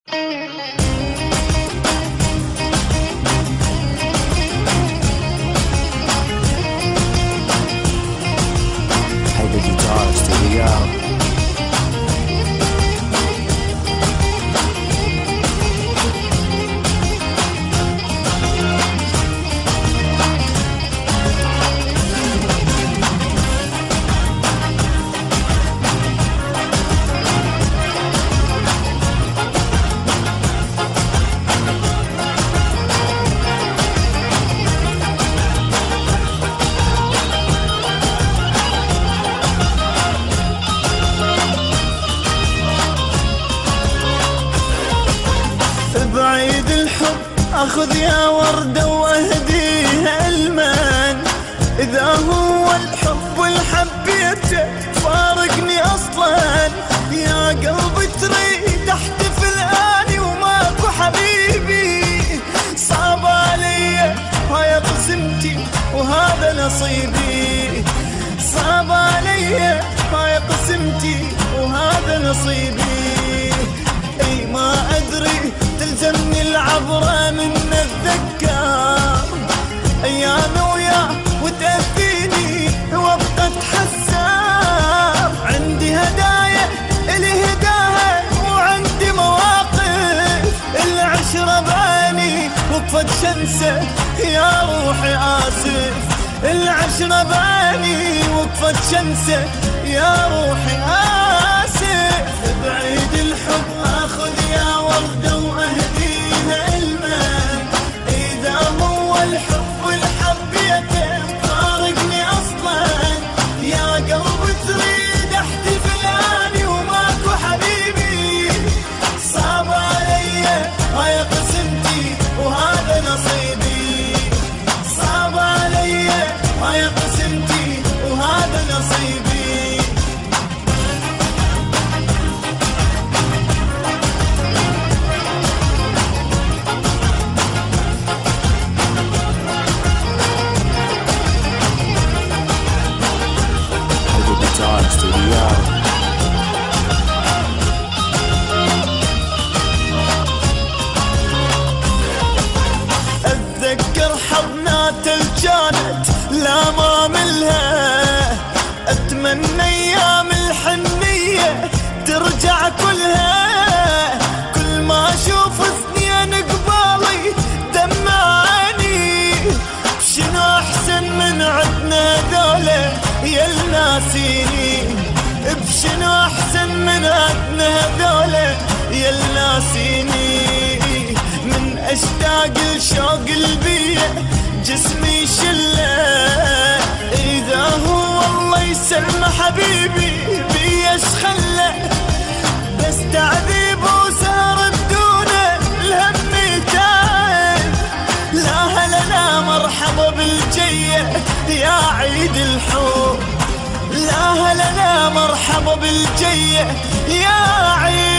Hey, the guitar studio. بعيد الحب اخذ يا وردة واهديها المان، اذا هو الحب والحبيته فارقني اصلا، يا قلبي تريد احتفل اني وماكو حبيبي، صعب علي هاي قسمتي وهذا نصيبي، صعب علي هاي قسمتي وهذا نصيبي، اي ما ادري تلزمني العبرة من الذكار، ايامي وياه وتأذيني وابقى اتحسر، عندي هدايا الي هداها وعندي مواقف، العشرة باني وقفت شمسه يا روحي اسف، العشرة باني وقفت شمسه يا روحي اسف، بعيد الحب اخذ يا وردة واهديها الماء، اذا هو الحب والحبيته فارقني اصلا، يا قلبي تريد احتفل اني وماكو حبيبي، صعب علي هاي قسمتي وهذا نصيبي، صعب علي هاي قسمتي وهذا نصيبي. اتذكر حضنات الجانت لا ما ملها، اتمنى ايام الحنية ترجع كلها، كل ما اشوف اثنين قبالي دمعاني، شنو احسن من عدنا هذولا يا الناسيني، بشنو احسن من عدنا هذولا يا الناسيني، من اشتاق الشوق البيه جسمي شله، اذا هو الله يسلم حبيبي بيش خله، بس تعذيب وسهر بدونه الهم يتعب، لا هلا لا مرحبا بالجيه يا عيد الحب، لا هلا لا مرحبا بالجيه يا عيد